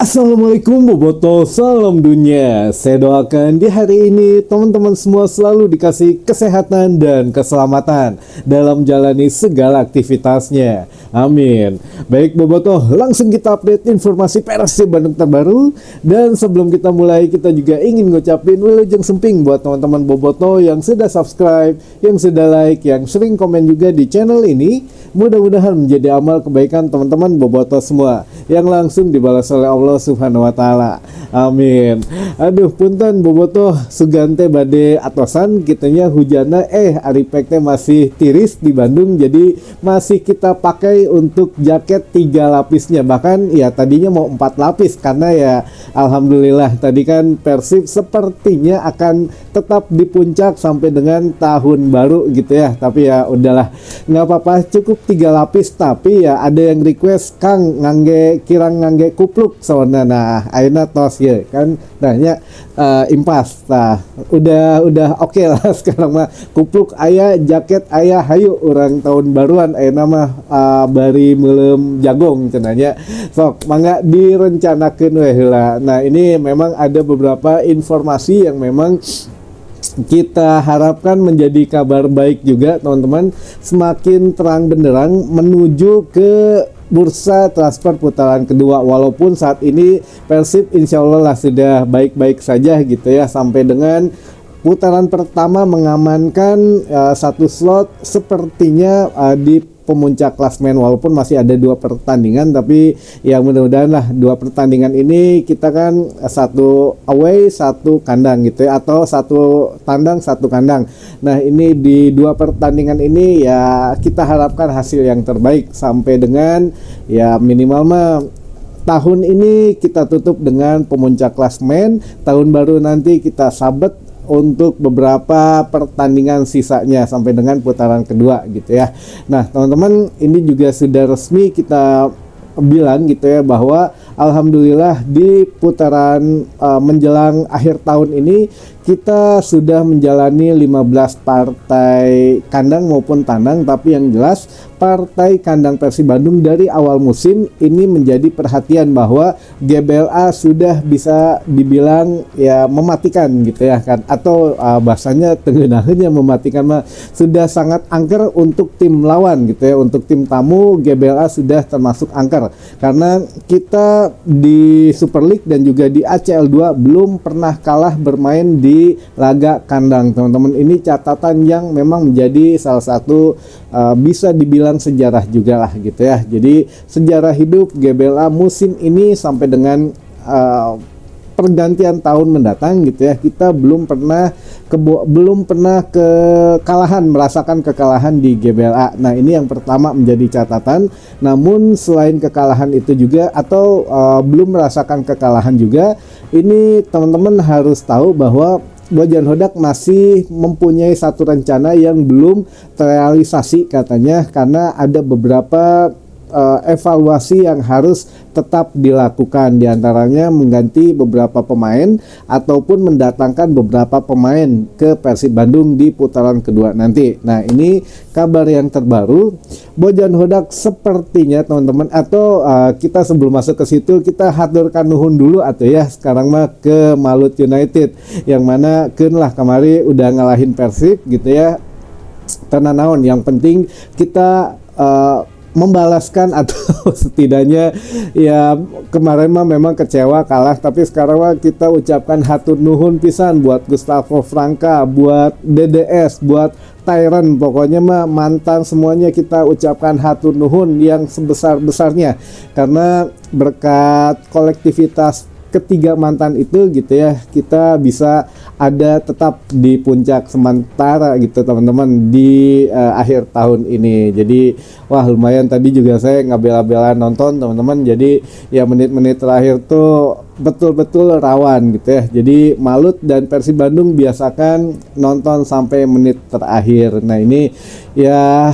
Assalamualaikum Boboto, salam dunia. Saya doakan di hari ini teman-teman semua selalu dikasih kesehatan dan keselamatan dalam menjalani segala aktivitasnya. Amin. Baik Boboto, langsung kita update informasi Persib Bandung terbaru. Dan sebelum kita mulai, kita juga ingin ngucapin wilujeng semping buat teman-teman Boboto yang sudah subscribe, yang sudah like, yang sering komen juga di channel ini. Mudah-mudahan menjadi amal kebaikan teman-teman Boboto semua yang langsung dibalas oleh Allah Subhanahu wa taala. Amin. Aduh punten Boboto sugante bade atosan kitanya hujana aripek teh masih tiris di Bandung, jadi masih kita pakai untuk jaket 3 lapisnya, bahkan ya tadinya mau 4 lapis karena ya alhamdulillah tadi kan Persib sepertinya akan tetap di puncak sampai dengan tahun baru gitu ya, tapi ya udahlah nggak apa-apa, cukup 3 lapis. Tapi ya ada yang request Kang kirang ngangge kupluk soalnya, nah ayeuna tos ya kan nanya impas, nah udah oke lah sekarang mah kupluk aya, jaket aya, hayu orang tahun baruan ayeuna mah bari meulem jagong cenanya, sok mangga direncanakeun we heula. Nah ini memang ada beberapa informasi yang memang kita harapkan menjadi kabar baik juga teman-teman, semakin terang benderang menuju ke bursa transfer putaran kedua, walaupun saat ini Persib insya Allah lah sudah baik-baik saja gitu ya, sampai dengan putaran pertama mengamankan satu slot sepertinya di pemuncak klasmen, walaupun masih ada 2 pertandingan, tapi ya mudah-mudahan lah 2 pertandingan ini kita kan 1 away 1 kandang gitu ya, atau 1 tandang 1 kandang. Nah ini di 2 pertandingan ini ya kita harapkan hasil yang terbaik sampai dengan ya minimal mah tahun ini kita tutup dengan pemuncak klasmen, tahun baru nanti kita sabet untuk beberapa pertandingan sisanya sampai dengan putaran kedua gitu ya. Nah teman-teman, ini juga sudah resmi kita bilang gitu ya, bahwa alhamdulillah di putaran menjelang akhir tahun ini kita sudah menjalani 15 partai kandang maupun tandang, tapi yang jelas partai kandang Persib Bandung dari awal musim ini menjadi perhatian bahwa GBLA sudah bisa dibilang ya mematikan gitu ya kan, atau bahasanya tenggenahannya mematikan mah sudah sangat angker untuk tim lawan gitu ya. Untuk tim tamu GBLA sudah termasuk angker karena kita di Super League dan juga di ACL 2 belum pernah kalah bermain di laga kandang teman-teman. Ini catatan yang memang menjadi salah satu bisa dibilang sejarah juga lah gitu ya. Jadi sejarah hidup GBLA musim ini sampai dengan pergantian tahun mendatang gitu ya, kita belum pernah merasakan kekalahan di GBLA. Nah ini yang pertama menjadi catatan. Namun selain kekalahan itu juga, atau belum merasakan kekalahan juga, ini teman-teman harus tahu bahwa Bojan Hodak masih mempunyai satu rencana yang belum terrealisasi katanya, karena ada beberapa evaluasi yang harus tetap dilakukan, diantaranya mengganti beberapa pemain ataupun mendatangkan beberapa pemain ke Persib Bandung di putaran kedua nanti. Nah ini kabar yang terbaru, Bojan Hodak sepertinya teman-teman, atau kita sebelum masuk ke situ kita haturkan nuhun dulu atau ya sekarang mah ke Malut United, yang mana lah kemari udah ngalahin Persib gitu ya. Karena naon yang penting kita membalaskan, atau setidaknya ya kemarin mah memang kecewa kalah, tapi sekarang mah kita ucapkan hatur nuhun pisan buat Gustavo Franca, buat DDS, buat Tyron, pokoknya mah mantan semuanya kita ucapkan hatur nuhun yang sebesar-besarnya, karena berkat kolektivitas ketiga mantan itu gitu ya, kita bisa ada tetap di puncak sementara gitu teman-teman di akhir tahun ini. Jadi wah lumayan, tadi juga saya nggak bela-bela nonton teman-teman, jadi ya menit-menit terakhir tuh betul-betul rawan gitu ya. Jadi Malut dan Persib Bandung biasakan nonton sampai menit terakhir. Nah ini ya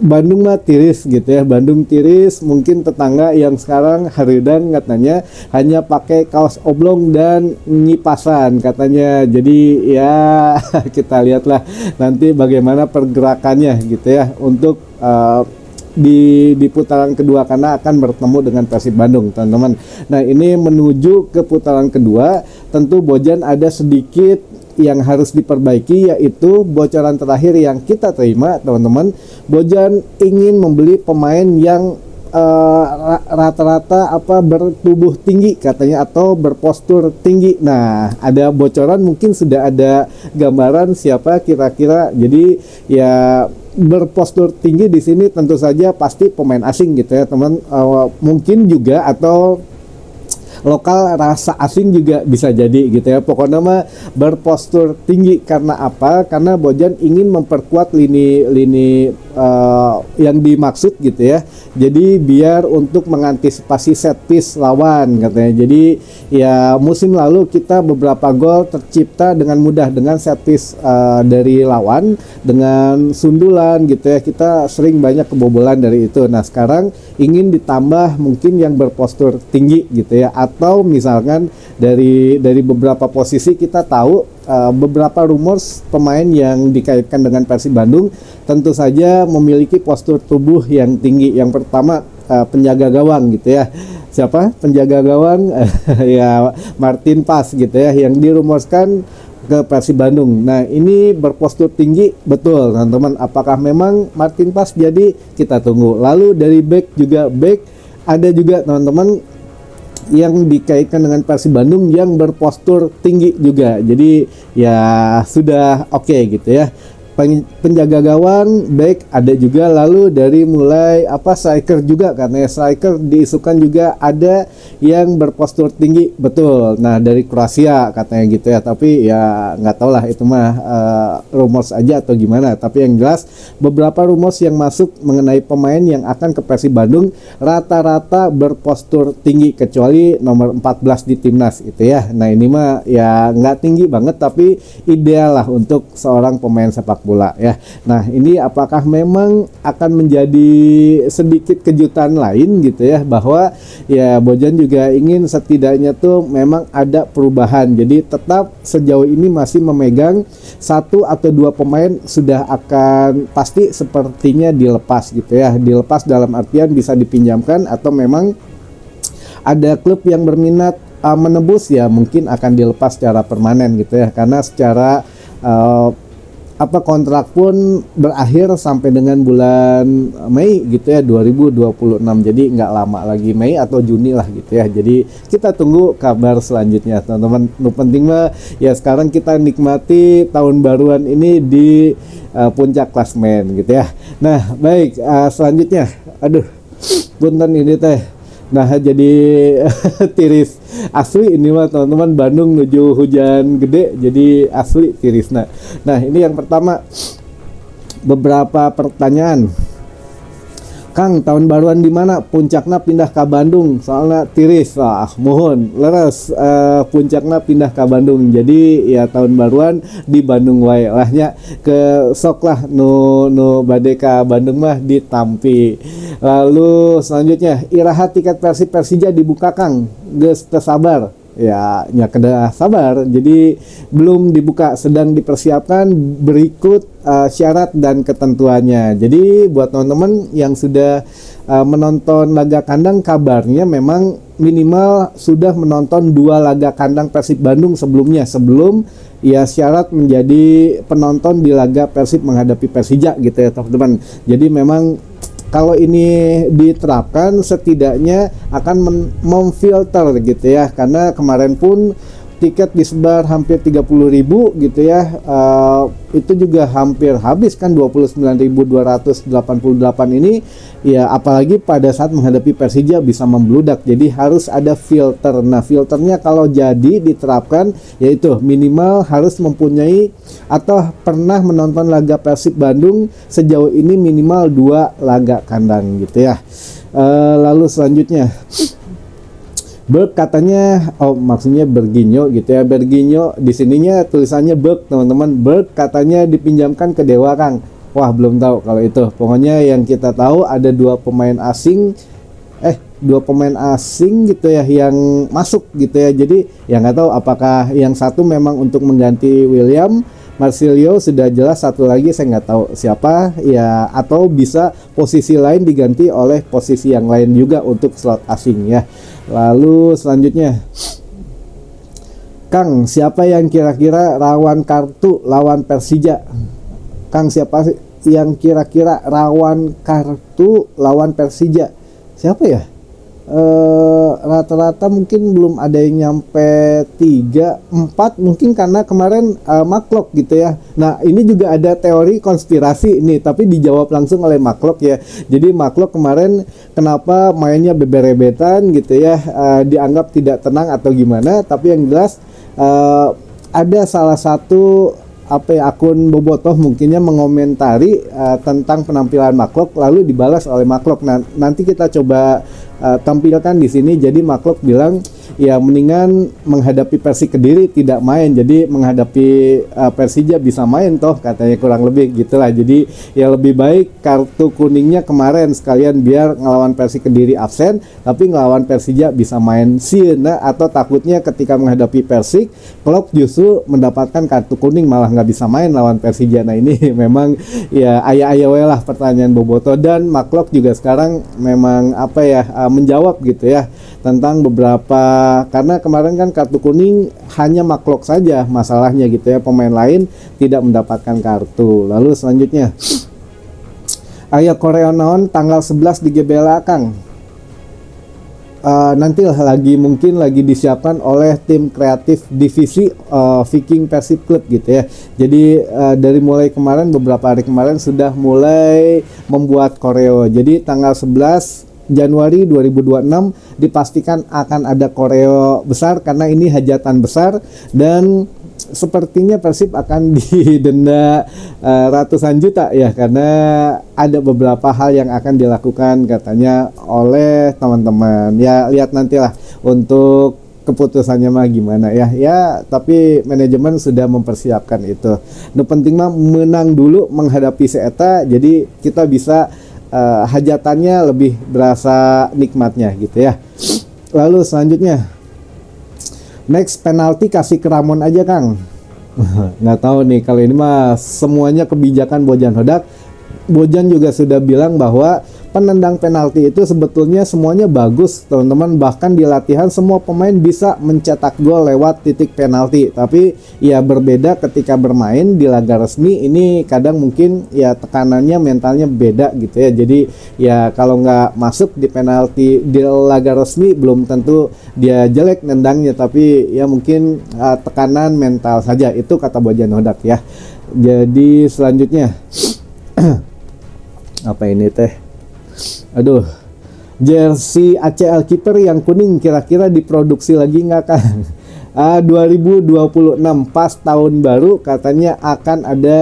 Bandung mah tiris gitu ya, Bandung tiris. Mungkin tetangga yang sekarang Haridang katanya hanya pakai kaos oblong dan nyipasan katanya. Jadi ya kita lihatlah nanti bagaimana pergerakannya gitu ya untuk di putaran kedua karena akan bertemu dengan Persib Bandung, teman-teman. Nah, ini menuju ke putaran kedua, tentu Bojan ada sedikit yang harus diperbaiki, yaitu bocoran terakhir yang kita terima, teman-teman. Bojan ingin membeli pemain yang rata-rata bertubuh tinggi katanya, atau berpostur tinggi. Nah, ada bocoran, mungkin sudah ada gambaran siapa kira-kira. Jadi ya, berpostur tinggi di sini tentu saja pasti pemain asing gitu ya, teman. Mungkin juga atau lokal rasa asing juga bisa jadi gitu ya. Pokoknya mah berpostur tinggi. Karena apa? Karena Bojan ingin memperkuat lini yang dimaksud gitu ya. Jadi biar untuk mengantisipasi set piece lawan katanya. Jadi ya, musim lalu kita beberapa gol tercipta dengan mudah dengan set piece dari lawan, dengan sundulan gitu ya. Kita sering banyak kebobolan dari itu. Nah, sekarang ingin ditambah mungkin yang berpostur tinggi gitu ya. Atau misalkan dari beberapa posisi kita tahu beberapa rumors pemain yang dikaitkan dengan Persib Bandung tentu saja memiliki postur tubuh yang tinggi. Yang pertama penjaga gawang gitu ya. Siapa penjaga gawang? Ya, Martin Paes gitu ya, yang dirumorkan ke Persib Bandung. Nah, ini berpostur tinggi, betul teman-teman. Apakah memang Martin Paes? Jadi kita tunggu. Lalu dari back juga, back ada juga teman-teman yang dikaitkan dengan Persib Bandung yang berpostur tinggi juga. Jadi ya sudah oke gitu ya. Penjaga gawang, back ada juga. Lalu dari mulai striker juga, karena striker diisukan juga ada yang berpostur tinggi, betul. Nah, dari Kroasia katanya gitu ya, tapi ya nggak tahu lah, itu mah rumors aja atau gimana. Tapi yang jelas beberapa rumors yang masuk mengenai pemain yang akan ke Persib Bandung rata-rata berpostur tinggi, kecuali nomor 14 di timnas gitu ya. Nah, ini mah ya nggak tinggi banget, tapi ideal lah untuk seorang pemain sepak bola ya. Nah, ini apakah memang akan menjadi sedikit kejutan lain gitu ya, bahwa ya Bojan juga ingin setidaknya tuh memang ada perubahan. Jadi tetap sejauh ini masih memegang 1 atau 2 pemain sudah akan pasti sepertinya dilepas gitu ya. Dilepas dalam artian bisa dipinjamkan, atau memang ada klub yang berminat menebus, ya mungkin akan dilepas secara permanen gitu ya. Karena secara kontrak pun berakhir sampai dengan bulan Mei gitu ya, 2026. Jadi nggak lama lagi, Mei atau Juni lah gitu ya. Jadi kita tunggu kabar selanjutnya, teman-teman. Nu penting mah ya sekarang kita nikmati tahun baruan ini di puncak klasmen gitu ya. Nah, baik, selanjutnya, aduh punten ini teh. Nah, jadi tiris asli ini mah teman-teman. Bandung menuju hujan gede, jadi asli tiris. Nah, ini yang pertama, beberapa pertanyaan. Kang, tahun baruan di mana? Puncakna pindah ke Bandung, soalnya tiris. Mohon leres, puncakna pindah ke Bandung. Jadi ya tahun baruan di Bandung wae lahnya. Ke sok lah nu bade ka Bandung mah di Tampi. Lalu selanjutnya, iraha tiket Persija dibuka Kang, geus teu sabar. Ya kedah sabar. Jadi belum dibuka, sedang dipersiapkan berikut syarat dan ketentuannya. Jadi buat teman-teman yang sudah menonton laga kandang, kabarnya memang minimal sudah menonton 2 laga kandang Persib Bandung sebelumnya, sebelum ya syarat menjadi penonton di laga Persib menghadapi Persija gitu ya teman-teman. Jadi memang kalau ini diterapkan setidaknya akan memfilter gitu ya, karena kemarin pun tiket disebar hampir 30.000 gitu ya, itu juga hampir habis kan, 29.288 ini ya, apalagi pada saat menghadapi Persija bisa membludak. Jadi harus ada filter. Nah, filternya kalau jadi diterapkan, yaitu minimal harus mempunyai atau pernah menonton laga Persib Bandung sejauh ini minimal 2 laga kandang gitu ya. Lalu selanjutnya, Berg katanya, maksudnya Berginho gitu ya. Berginho di sininya tulisannya Berg, teman-teman. Berg katanya dipinjamkan ke Dewa Kang. Wah, belum tahu kalau itu. Pokoknya yang kita tahu ada 2 pemain asing, 2 pemain asing gitu ya yang masuk gitu ya. Jadi ya nggak tahu apakah yang satu memang untuk mengganti William, Marsilio sudah jelas, satu lagi saya nggak tahu siapa ya, atau bisa posisi lain diganti oleh posisi yang lain juga untuk slot asing ya. Lalu selanjutnya, Kang, siapa yang kira-kira rawan kartu lawan Persija? Kang, siapa sih yang kira-kira rawan kartu lawan Persija? Siapa ya? Rata-rata mungkin belum ada yang nyampe 3, 4 mungkin, karena kemarin Maklok gitu ya. Nah ini juga ada teori konspirasi ini, tapi dijawab langsung oleh Maklok ya. Jadi Maklok kemarin kenapa mainnya beberebetan gitu ya, dianggap tidak tenang atau gimana, tapi yang jelas ada salah satu akun bobotoh mungkinnya mengomentari tentang penampilan Maklok, lalu dibalas oleh Maklok. Nah, nanti kita coba tampilkan di sini. Jadi Maklok bilang ya mendingan menghadapi Persik Kediri tidak main, jadi menghadapi Persija bisa main toh, katanya, kurang lebih gitulah. Jadi ya lebih baik kartu kuningnya kemarin sekalian biar ngelawan Persik Kediri absen, tapi ngelawan Persija bisa main sieuna, atau takutnya ketika menghadapi Persik Klok justru mendapatkan kartu kuning malah nggak bisa main lawan Persija. Nah ini memang ya ayah-ayah lah pertanyaan boboto, dan Maklok juga sekarang memang menjawab gitu ya tentang beberapa, karena kemarin kan kartu kuning hanya Maklok saja masalahnya gitu ya, pemain lain tidak mendapatkan kartu. Lalu selanjutnya, Aya Koreo naon tanggal 11 di GBLA Kang? Nanti mungkin lagi disiapkan oleh tim kreatif divisi Viking Persib Club gitu ya. Jadi dari mulai kemarin, beberapa hari kemarin sudah mulai membuat koreo. Jadi tanggal 11 Januari 2026 dipastikan akan ada koreo besar, karena ini hajatan besar, dan sepertinya Persib akan didenda ratusan juta ya, karena ada beberapa hal yang akan dilakukan katanya oleh teman-teman. Ya lihat nantilah untuk keputusannya mah gimana ya. Ya tapi manajemen sudah mempersiapkan itu. Nu penting mah menang dulu menghadapi si eta, jadi kita bisa hajatannya lebih berasa nikmatnya gitu ya. Lalu selanjutnya, next penalti kasih ke Ramon aja Kang. Nggak tahu nih, kalau ini mah semuanya kebijakan Bojan Hodak. Bojan juga sudah bilang bahwa penendang penalti itu sebetulnya semuanya bagus teman-teman, bahkan di latihan semua pemain bisa mencetak gol lewat titik penalti. Tapi ya berbeda ketika bermain di laga resmi, ini kadang mungkin ya tekanannya mentalnya beda gitu ya. Jadi ya kalau nggak masuk di penalti di laga resmi belum tentu dia jelek nendangnya, tapi ya mungkin tekanan mental saja, itu kata Bojan Hodak ya. Jadi selanjutnya apa ini teh? Aduh, jersey ACL kiper yang kuning kira-kira diproduksi lagi nggak Kang? 2026 pas tahun baru katanya akan ada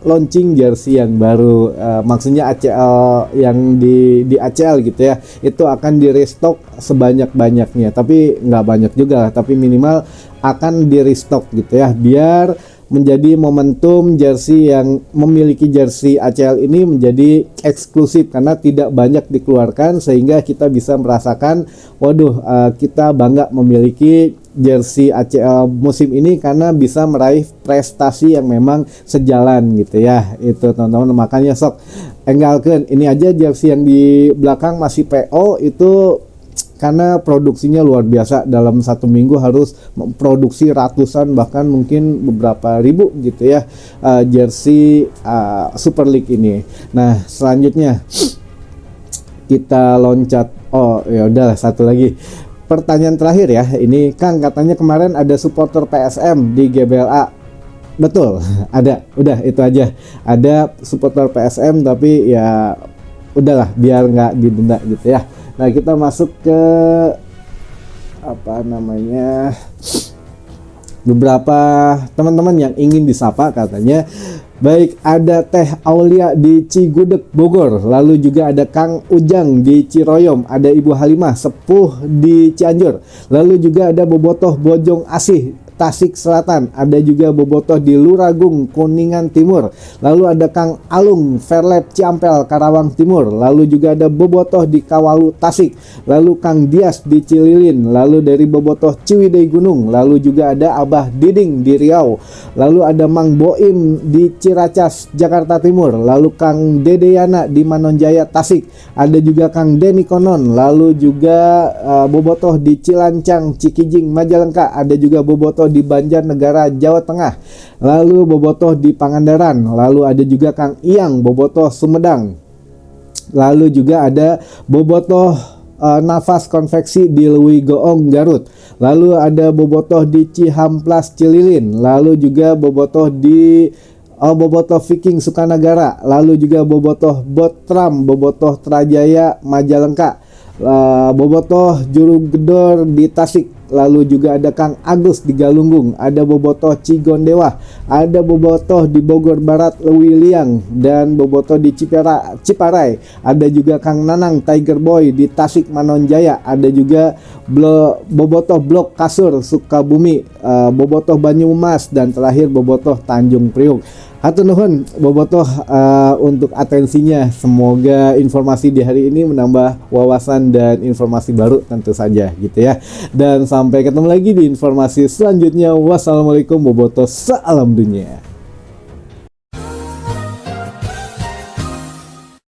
launching jersey yang baru, maksudnya ACL yang di ACL gitu ya, itu akan di restock sebanyak-banyaknya, tapi nggak banyak juga, tapi minimal akan di restock gitu ya, biar menjadi momentum jersey yang memiliki jersey ACL ini menjadi eksklusif karena tidak banyak dikeluarkan, sehingga kita bisa merasakan waduh kita bangga memiliki jersey ACL musim ini karena bisa meraih prestasi yang memang sejalan gitu ya. Itu teman-teman, makanya sok enggalkeun ini aja jersey yang di belakang masih PO itu karena produksinya luar biasa, dalam satu minggu harus memproduksi ratusan bahkan mungkin beberapa ribu gitu ya jersey Super League ini. Nah selanjutnya kita loncat, oh ya udah satu lagi pertanyaan terakhir ya ini Kang, katanya kemarin ada supporter PSM di GBLA, betul? Ada, udah itu aja, ada supporter PSM, tapi ya udahlah biar nggak didenda gitu ya. Nah kita masuk ke beberapa teman-teman yang ingin disapa katanya. Baik, ada Teh Aulia di Cigudeg Bogor, lalu juga ada Kang Ujang di Ciroyom, ada Ibu Halimah Sepuh di Cianjur, lalu juga ada Bobotoh Bojong Asih Tasik Selatan, ada juga bobotoh di Luragung Kuningan Timur, lalu ada Kang Alung Verlet Ciampel Karawang Timur, lalu juga ada bobotoh di Kawalu Tasik, lalu Kang Dias di Cililin, lalu dari bobotoh Ciwidey Gunung, lalu juga ada Abah Diding di Riau, lalu ada Mang Boim di Ciracas Jakarta Timur, lalu Kang Dedeyana di Manonjaya Tasik, ada juga Kang Deni Konon, lalu juga bobotoh di Cilancang Cikijing Majalengka, ada juga bobotoh di Banjarnegara Jawa Tengah, lalu bobotoh di Pangandaran, lalu ada juga Kang Iyang bobotoh Sumedang, lalu juga ada bobotoh Nafas Konveksi di Lewi Goong Garut, lalu ada bobotoh di Cihamplas Cililin, lalu juga bobotoh di bobotoh Viking Sukanagara, lalu juga bobotoh Botram bobotoh Trajaya Majalengka, bobotoh Jurugedor di Tasik, lalu juga ada Kang Agus di Galunggung, ada bobotoh Cigondewa, ada bobotoh di Bogor Barat Lewiliang, dan bobotoh di Ciparai, ada juga Kang Nanang Tiger Boy di Tasik Manonjaya, ada juga bobotoh Blok Kasur Sukabumi, bobotoh Banyumas, dan terakhir bobotoh Tanjung Priuk. Hatur nuhun bobotoh untuk atensinya. Semoga informasi di hari ini menambah wawasan dan informasi baru tentu saja gitu ya. Dan sampai ketemu lagi di informasi selanjutnya. Wassalamualaikum bobotoh, salam dunia.